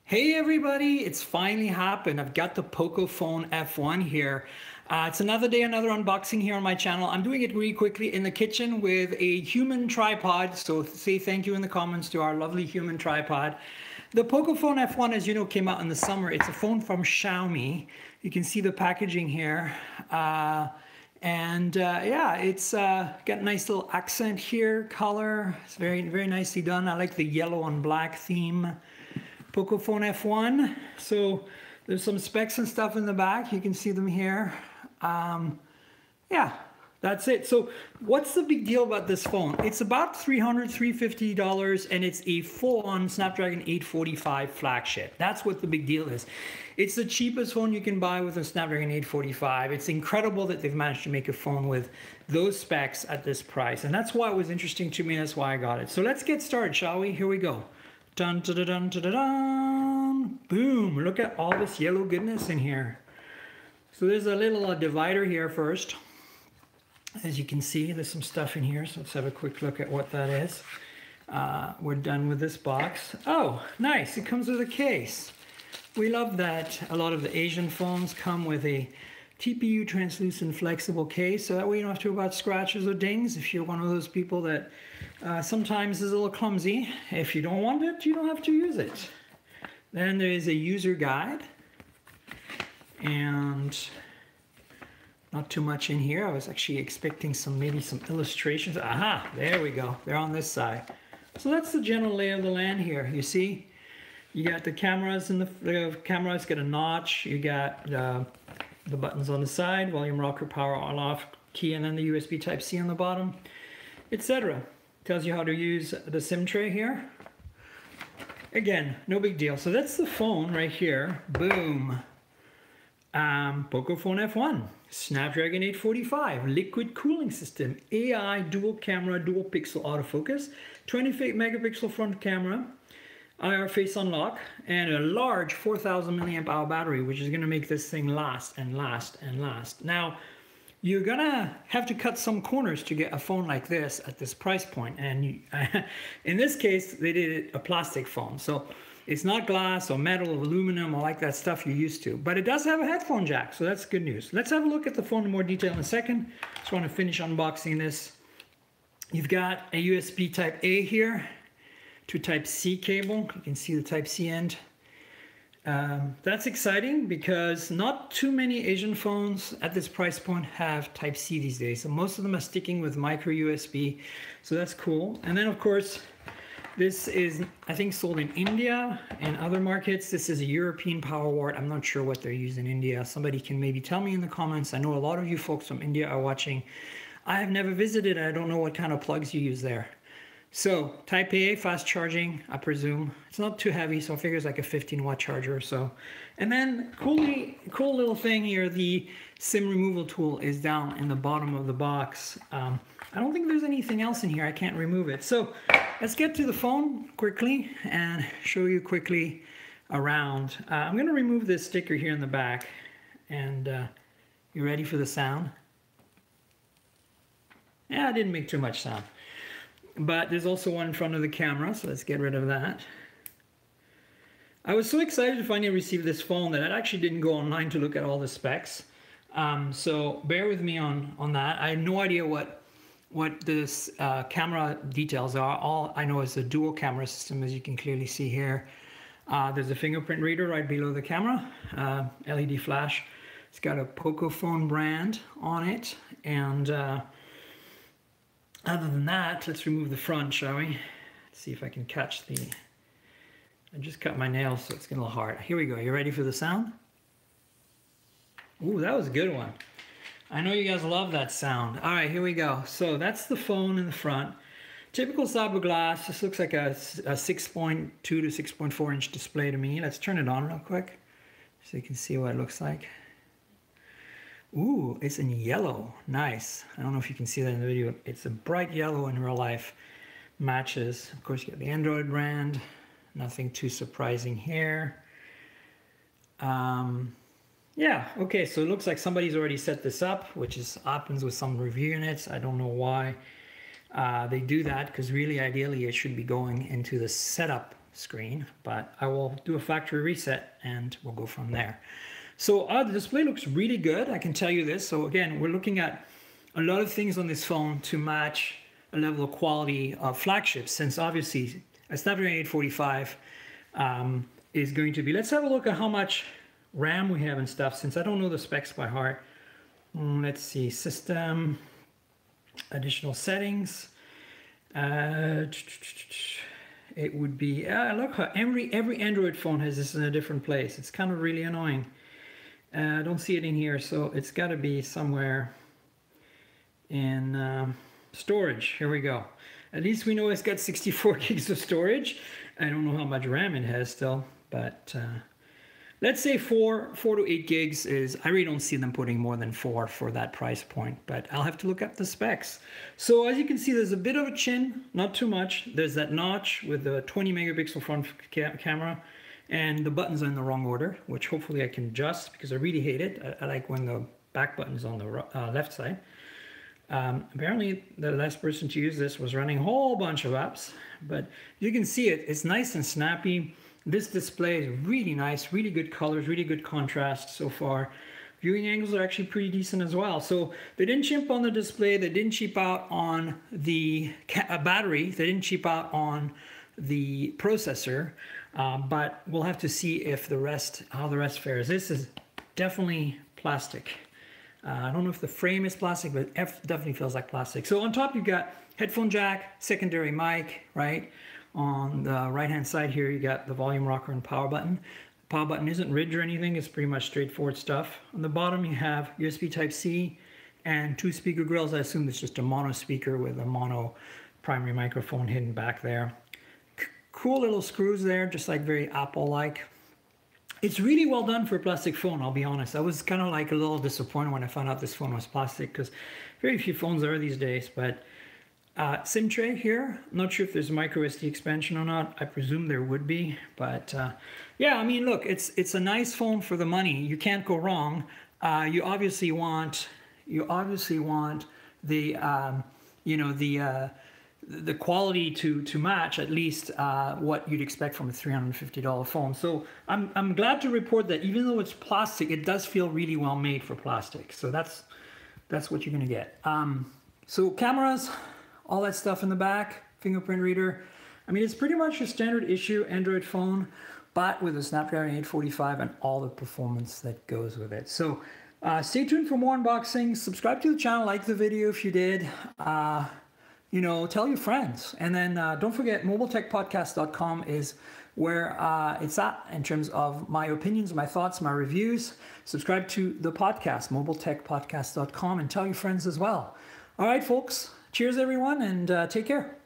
Hey everybody, it's finally happened. I've got the Pocophone F1 here. It's another day, another unboxing here on my channel. I'm doing it really quickly in the kitchen with a human tripod. So say thank you in the comments to our lovely human tripod. The Pocophone F1, as you know, came out in the summer. It's a phone from Xiaomi. You can see the packaging here. Yeah, it's got a nice little accent here, color. It's very, very nicely done. I like the yellow on black theme. Pocophone F1. So there's some specs and stuff in the back. You can see them here. Yeah, that's it. So what's the big deal about this phone? It's about $350 and it's a full-on Snapdragon 845 flagship. That's what the big deal is. It's the cheapest phone you can buy with a Snapdragon 845. It's incredible that they've managed to make a phone with those specs at this price. And that's why it was interesting to me. That's why I got it. So let's get started, shall we? Here we go. Dun, dun, dun, dun, dun, dun. Boom, look at all this yellow goodness in here. So there's a little divider here first. As you can see, there's some stuff in here, so let's have a quick look at what that is. We're done with this box. Oh, nice, it comes with a case. We love that a lot of the Asian phones come with a TPU translucent flexible case, so that way you don't have to worry about scratches or dings if you're one of those people that sometimes is a little clumsy. If you don't want it, you don't have to use it. Then there is a user guide, and not too much in here. I was actually expecting maybe some illustrations. Aha, there we go. They're on this side. So that's the general lay of the land here. You see, you got the cameras, and the camera's got a notch. You got the buttons on the side, volume rocker, power on off key, and then the USB Type-C on the bottom, etc. Tells you how to use the SIM tray here. Again, no big deal. So that's the phone right here. Boom. Pocophone F1, Snapdragon 845, liquid cooling system, AI dual camera, dual pixel autofocus, 28 megapixel front camera, IR face unlock, and a large 4,000 milliamp hour battery, which is going to make this thing last and last and last. Now, you're gonna have to cut some corners to get a phone like this at this price point, and in this case, they did a plastic phone, so it's not glass or metal or aluminum or like that stuff you're used to, but it does have a headphone jack, so that's good news. Let's have a look at the phone in more detail in a second. Just want to finish unboxing this. You've got a USB Type A here to Type-C cable. You can see the Type-C end. That's exciting because not too many Asian phones at this price point have Type-C these days. So most of them are sticking with micro USB, so that's cool. And then of course, this is, I think, sold in India and other markets. This is a European power wart. I'm not sure what they're using in India. Somebody can maybe tell me in the comments. I know a lot of you folks from India are watching. I have never visited. I don't know what kind of plugs you use there. So Type A, fast charging, I presume. It's not too heavy, so I figure it's like a 15-watt charger or so. And then cool little thing here, the SIM removal tool is down in the bottom of the box. I don't think there's anything else in here. I can't remove it. So let's get to the phone quickly and show you quickly around. I'm going to remove this sticker here in the back. And you ready for the sound? Yeah, I didn't make too much sound. But there's also one in front of the camera, so let's get rid of that. I was so excited to finally receive this phone that I actually didn't go online to look at all the specs. So bear with me on that. I have no idea what this camera details are. All I know is the dual camera system, as you can clearly see here. There's a fingerprint reader right below the camera, LED flash. It's got a Pocophone brand on it, and other than that, let's remove the front, shall we? Let's see if I can catch the... I just cut my nails, so it's getting a little hard. Here we go. You ready for the sound? Ooh, that was a good one. I know you guys love that sound. All right, here we go. So that's the phone in the front. Typical cyber glass. This looks like a 6.2 to 6.4 inch display to me. Let's turn it on real quick so you can see what it looks like. Ooh, it's in yellow. Nice. I don't know if you can see that in the video. It's a bright yellow in real life. Matches. Of course, you got the Android brand. Nothing too surprising here. Yeah, okay, so it looks like somebody's already set this up, which happens with some review units. I don't know why they do that, because really, ideally, it should be going into the setup screen, but I will do a factory reset and we'll go from there. So the display looks really good, I can tell you this. So again, we're looking at a lot of things on this phone to match a level of quality of flagships, since obviously a Snapdragon 845 is going to be. Let's have a look at how much RAM we have and stuff, since I don't know the specs by heart. Let's see, system, additional settings. It would be, look how every Android phone has this in a different place. It's kind of really annoying. I don't see it in here, so it's got to be somewhere in storage. Here we go. At least we know it's got 64 gigs of storage. I don't know how much RAM it has still, but let's say 4 to 8 gigs is, I really don't see them putting more than 4 for that price point, but I'll have to look up the specs. So as you can see, there's a bit of a chin, not too much. There's that notch with the 20 megapixel front camera, and the buttons are in the wrong order, which hopefully I can adjust because I really hate it. I like when the back button's on the left side. Apparently the last person to use this was running a whole bunch of apps, but you can see it's nice and snappy. This display is really nice, really good colors, really good contrast so far. Viewing angles are actually pretty decent as well. So they didn't cheap on the display, they didn't cheap out on the battery, they didn't cheap out on the processor, but we'll have to see if how the rest fares. This is definitely plastic. I don't know if the frame is plastic, but it definitely feels like plastic. So on top you've got headphone jack, secondary mic, right? On the right-hand side here, you got the volume rocker and power button. The power button isn't ridged or anything. It's pretty much straightforward stuff. On the bottom, you have USB Type-C and 2 speaker grills. I assume it's just a mono speaker with a mono primary microphone hidden back there. Cool little screws there, just like very Apple-like. It's really well done for a plastic phone, I'll be honest. I was kind of like a little disappointed when I found out this phone was plastic, because very few phones are these days, but SIM tray here. I'm not sure if there's micro SD expansion or not. I presume there would be, but yeah, I mean, look, it's a nice phone for the money. You can't go wrong. You obviously want the the quality to match at least what you'd expect from a $350 phone. So I'm glad to report that even though it's plastic, it does feel really well made for plastic. So that's what you're gonna get. So cameras, all that stuff in the back, fingerprint reader. I mean, it's pretty much a standard issue Android phone, but with a Snapdragon 845 and all the performance that goes with it. So stay tuned for more unboxings. Subscribe to the channel, like the video if you did. You know, tell your friends. And then don't forget, mobiletechpodcast.com is where it's at in terms of my opinions, my thoughts, my reviews. Subscribe to the podcast, mobiletechpodcast.com, and tell your friends as well. All right, folks. Cheers, everyone, and take care.